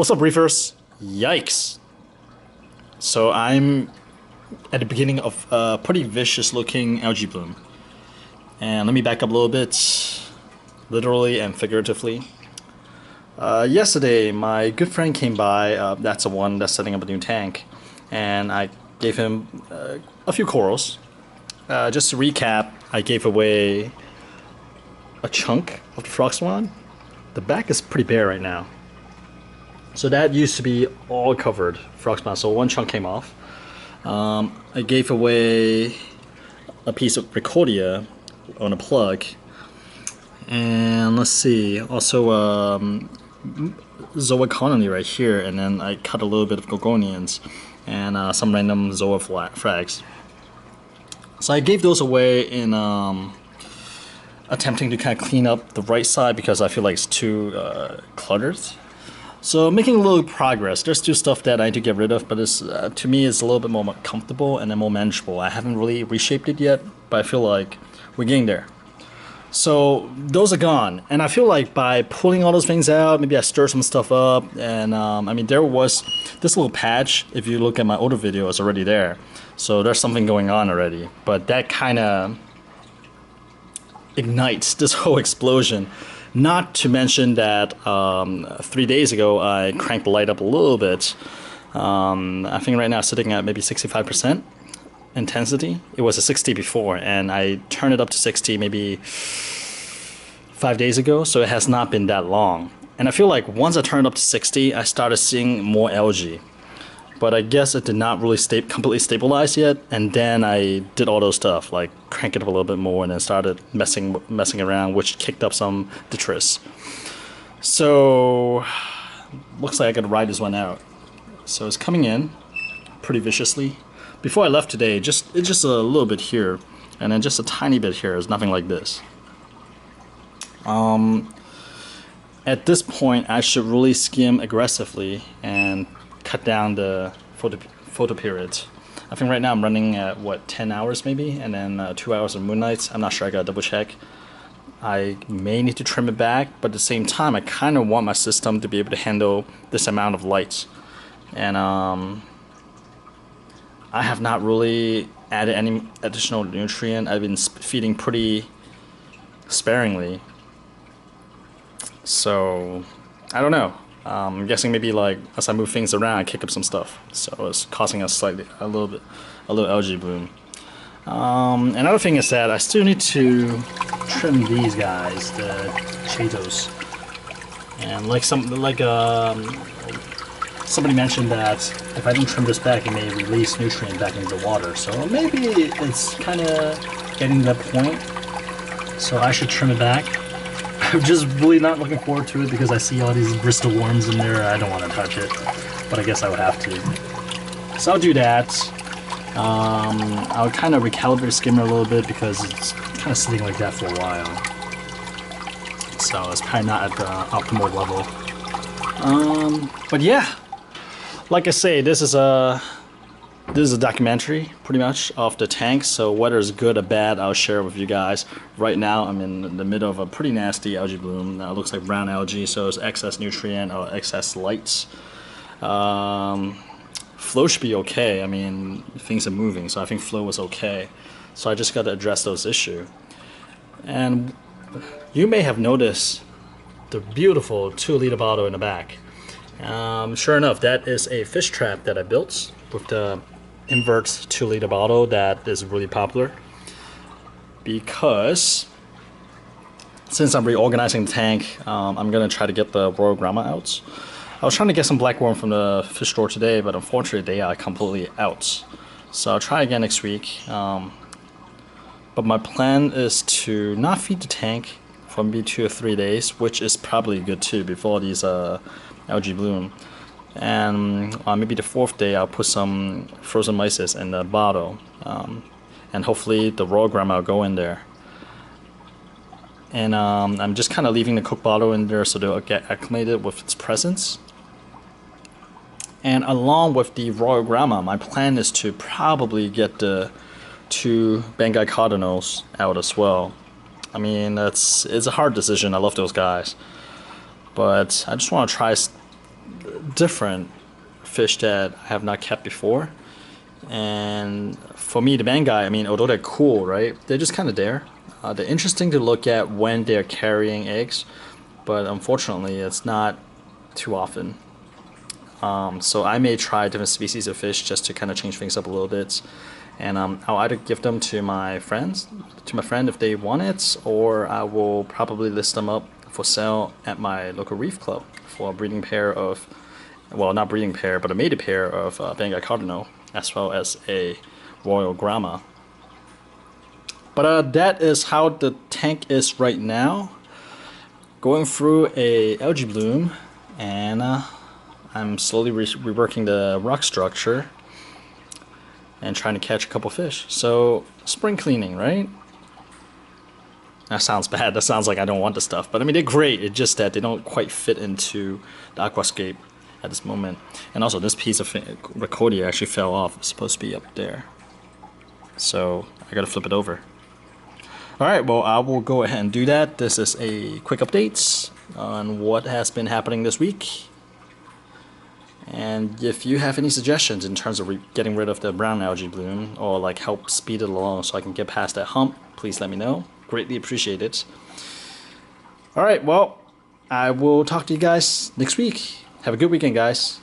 What's up, Reefers? Yikes. So I'm at the beginning of a pretty vicious looking algae bloom. And let me back up a little bit, literally and figuratively. Yesterday, my good friend came by, that's the one that's setting up a new tank, and I gave him a few corals. Just to recap, I gave away a chunk of the frog swan. The back is pretty bare right now. So that used to be all covered frog spawn, so one chunk came off. I gave away a piece of Ricordia on a plug, and let's see, also Zoa colony right here, and then I cut a little bit of Gorgonians and some random Zoa frags. So I gave those away in attempting to kind of clean up the right side because I feel like it's too cluttered. So making a little progress. There's still stuff that I need to get rid of, but it's to me it's a little bit more comfortable and then more manageable. I haven't really reshaped it yet, but I feel like we're getting there. So those are gone, and I feel like by pulling all those things out, maybe I stir some stuff up, and I mean there was this little patch. If you look at my older video, it's already there. So there's something going on already, but that kind of ignites this whole explosion. Not to mention that 3 days ago I cranked the light up a little bit. I think right now it's sitting at maybe 65% intensity. It was a 60 before, and I turned it up to 60 maybe 5 days ago, so it has not been that long. And I feel like once I turned it up to 60, I started seeing more algae. But I guess it did not really completely stabilize yet, and then I did all those stuff, like crank it up a little bit more and then started messing around, which kicked up some detritus. So, looks like I gotta ride this one out. So it's coming in pretty viciously. Before I left today, it's just a little bit here, and then just a tiny bit here. It's nothing like this. At this point, I should really skim aggressively and cut down the photo period. I think right now I'm running at what, 10 hours maybe, and then 2 hours of moon nights. I'm not sure, I gotta double check. I may need to trim it back, but at the same time I kind of want my system to be able to handle this amount of light. And I have not really added any additional nutrient. I've been feeding pretty sparingly, so I don't know. I'm guessing maybe like as I move things around, I kick up some stuff, so it's causing us a little algae bloom. Another thing is that I still need to trim these guys, the chatos, and somebody mentioned that if I don't trim this back, it may release nutrient back into the water. So maybe it's kind of getting to that point. So I should trim it back. I'm just really not looking forward to it because I see all these Bristol worms in there. I don't want to touch it, but I guess I would have to. So I'll do that. I'll kind of recalibrate the skimmer a little bit because it's kind of sitting like that for a while. So it's probably not at the optimal level. But yeah, like I say, this is a documentary pretty much of the tank, so whether it's good or bad I'll share with you guys. Right now I'm in the middle of a pretty nasty algae bloom. It looks like brown algae, so it's excess nutrient or excess lights. Flow should be okay. I mean, things are moving, so I think flow was okay. So I just got to address those issues. And you may have noticed the beautiful 2-liter bottle in the back. Sure enough, that is a fish trap that I built with the invert 2-liter bottle that is really popular, because since I'm reorganizing the tank, I'm gonna try to get the Royal Grandma out. I was trying to get some black worm from the fish store today, but unfortunately they are completely out. So I'll try again next week. But my plan is to not feed the tank for maybe 2 or 3 days, which is probably good too before these algae bloom. And maybe the 4th day I'll put some frozen mysis in the bottle, and hopefully the Royal Grandma will go in there. And I'm just kind of leaving the cook bottle in there so they'll get acclimated with its presence. And along with the Royal Grandma, my plan is to probably get the 2 Bengal cardinals out as well. I mean, it's a hard decision. I love those guys, but I just want to try different fish that I have not kept before. And for me, the Bangai, I mean, although they're cool, right? They're just kind of there. They're interesting to look at when they're carrying eggs, but unfortunately, it's not too often. So I may try different species of fish just to kind of change things up a little bit. And I'll either give them to my friends, to my friend if they want it, or I will probably list them up for sale at my local reef club for a breeding pair of, well, not breeding pair, but a mated pair of Bangai Cardinal, as well as a Royal Grama. But that is how the tank is right now. Going through a algae bloom, and I'm slowly reworking the rock structure and trying to catch a couple fish. So, spring cleaning, right? That sounds bad. That sounds like I don't want the stuff. But I mean, they're great. It's just that they don't quite fit into the aquascape at this moment. And also, this piece of Rhacodia actually fell off. It's supposed to be up there. So, I gotta flip it over. Alright, well, I will go ahead and do that. This is a quick update on what has been happening this week. And if you have any suggestions in terms of getting rid of the brown algae bloom, or like help speed it along so I can get past that hump, please let me know. Greatly appreciate it. Alright, well, I will talk to you guys next week. Have a good weekend, guys.